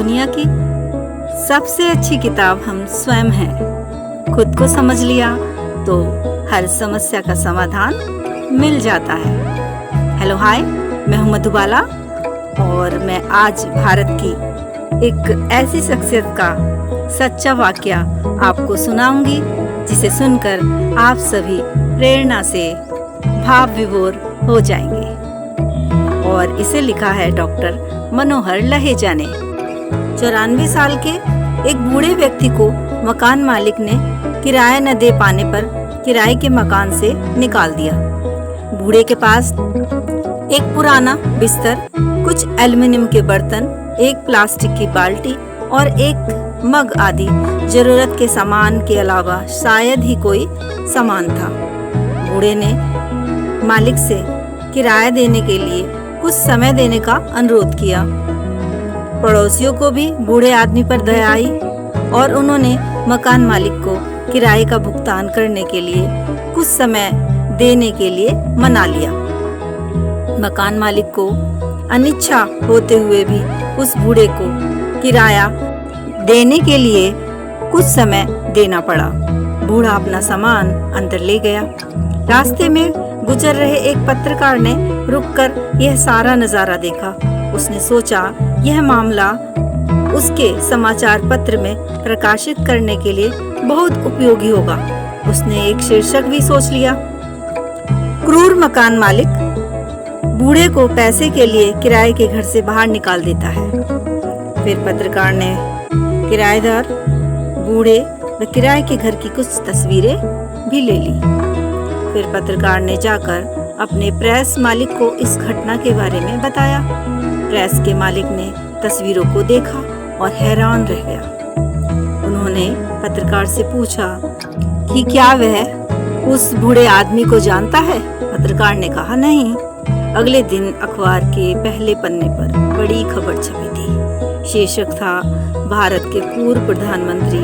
दुनिया की सबसे अच्छी किताब हम स्वयं हैं। खुद को समझ लिया तो हर समस्या का समाधान मिल जाता है। हेलो हाय, मैं हूं मधुबाला और मैं आज भारत की एक ऐसी शख्सियत का सच्चा वाकया आपको सुनाऊंगी जिसे सुनकर आप सभी प्रेरणा से भाव विभोर हो जाएंगे। और इसे लिखा है डॉक्टर मनोहर लहेजा ने। 94 साल के एक बूढ़े व्यक्ति को मकान मालिक ने किराया न दे पाने पर किराए के मकान से निकाल दिया। बूढ़े के पास एक पुराना बिस्तर, कुछ एल्युमिनियम के बर्तन, एक प्लास्टिक की बाल्टी और एक मग आदि जरूरत के सामान के अलावा शायद ही कोई सामान था। बूढ़े ने मालिक से किराया देने के लिए कुछ समय देने का अनुरोध किया। पड़ोसियों को भी बूढ़े आदमी पर दया आई और उन्होंने मकान मालिक को किराए का भुगतान करने के लिए कुछ समय देने के लिए मना लिया। मकान मालिक को अनिच्छा होते हुए भी उस बूढ़े को किराया देने के लिए कुछ समय देना पड़ा। बूढ़ा अपना सामान अंदर ले गया। रास्ते में गुजर रहे एक पत्रकार ने रुककर यह सारा नजारा देखा। उसने सोचा यह मामला उसके समाचार पत्र में प्रकाशित करने के लिए बहुत उपयोगी होगा। उसने एक शीर्षक भी सोच लिया, क्रूर मकान मालिक बूढ़े को पैसे के लिए किराए के घर से बाहर निकाल देता है। फिर पत्रकार ने किराएदार, बूढ़े व किराए के घर की कुछ तस्वीरें भी ले ली। फिर पत्रकार ने जाकर अपने प्रेस मालिक को इस घटना के बारे में बताया। प्रेस के मालिक ने तस्वीरों को देखा और हैरान रह गया। उन्होंने पत्रकार से पूछा कि क्या वह उस बूढ़े आदमी को जानता है? पत्रकार ने कहा नहीं। अगले दिन अखबार के पहले पन्ने पर बड़ी खबर छपी थी। शीर्षक था, भारत के पूर्व प्रधानमंत्री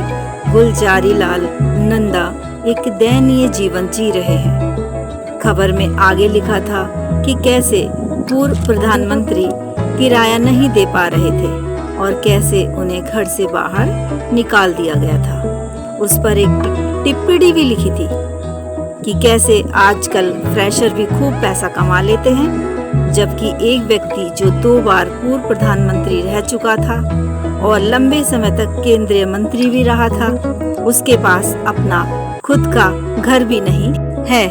गुलजारीलाल नंदा एक दयनीय जीवन जी रहे हैं। खबर में आगे लिखा था कि कैसे पूर्व प्रधानमंत्री किराया नहीं दे पा रहे थे और कैसे उन्हें घर से बाहर निकाल दिया गया था। उस पर एक टिप्पणी भी लिखी थी कि कैसे आजकल फ्रेशर भी खूब पैसा कमा लेते हैं, जबकि एक व्यक्ति जो 2 बार पूर्व प्रधानमंत्री रह चुका था और लंबे समय तक केंद्रीय मंत्री भी रहा था, उसके पास अपना खुद का घर भी नहीं है।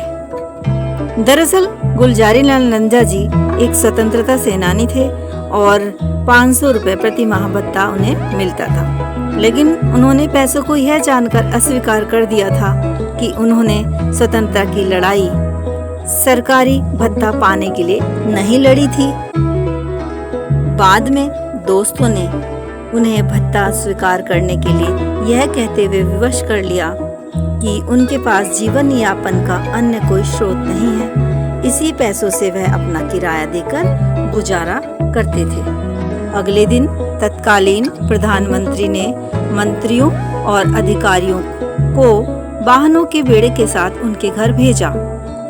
दरअसल गुलजारीलाल नंदा जी एक स्वतंत्रता सेनानी थे और 500 रुपए प्रति माह भत्ता उन्हें मिलता था। लेकिन उन्होंने पैसों को यह जानकर अस्वीकार कर दिया था कि उन्होंने स्वतंत्रता की लड़ाई सरकारी भत्ता पाने के लिए नहीं लड़ी थी। बाद में दोस्तों ने उन्हें भत्ता स्वीकार करने के लिए यह कहते हुए विवश कर लिया कि उनके पास जीवन यापन का अन्य कोई स्रोत नहीं है। इसी पैसों से वह अपना किराया देकर गुजारा करते थे। अगले दिन तत्कालीन प्रधानमंत्री ने मंत्रियों और अधिकारियों को वाहनों के बेड़े के साथ उनके घर भेजा।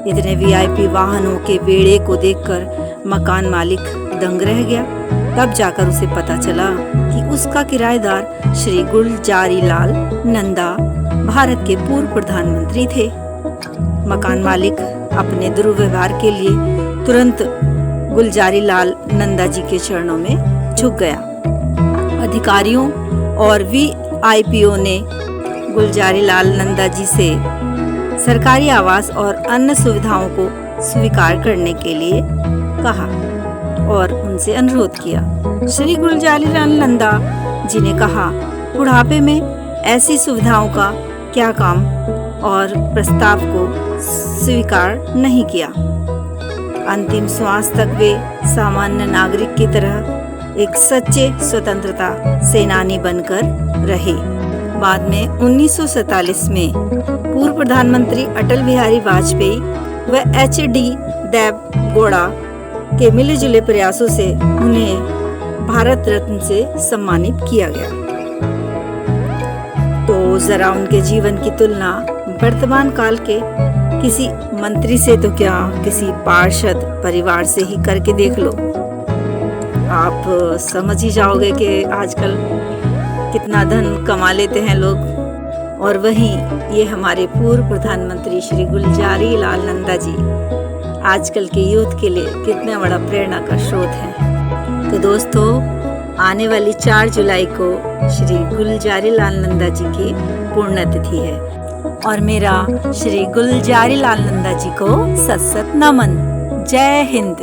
इतने वीआईपी वाहनों के बेड़े को देखकर मकान मालिक दंग रह गया। तब जाकर उसे पता चला कि उसका किराएदार श्री गुलजारीलाल नंदा भारत के पूर्व प्रधानमंत्री थे। मकान मालिक अपने दुर्व्यवहार के लिए तुरंत गुलजारीलाल नंदा जी के चरणों में झुक गया। अधिकारियों और वीआईपीओ ने गुलजारीलाल नंदा जी से सरकारी आवास और अन्य सुविधाओं को स्वीकार करने के लिए कहा और उनसे अनुरोध किया। श्री गुलजारीलाल नंदा जी ने कहा, बुढ़ापे में ऐसी सुविधाओं का क्या काम, और प्रस्ताव को स्वीकार नहीं किया। अंतिम श्वास तक वे सामान्य नागरिक की तरह एक सच्चे स्वतंत्रता सेनानी बनकर रहे। बाद में 1947 में पूर्व प्रधानमंत्री अटल बिहारी वाजपेयी व एच.डी. देवेगौड़ा के मिले-जुले प्रयासों से उन्हें भारत रत्न से सम्मानित किया गया। तो जरा उनके जीवन की तुलना वर्तमान काल के किसी मंत्री से तो क्या, किसी पार्षद परिवार से ही करके देख लो। आप समझ ही जाओगे कि आजकल कितना धन कमा लेते हैं लोग। और वहीं ये हमारे पूर्व प्रधानमंत्री श्री गुलजारी लाल नंदा जी आजकल के यूथ के लिए कितना बड़ा प्रेरणा का स्रोत है। तो दोस्तों, आने वाली 4 जुलाई को श्री गुलजारी लाल नंदा जी की पुण्यतिथि है और मेरा श्री गुलजारी लाल नंदा जी को सत सत नमन। जय हिंद।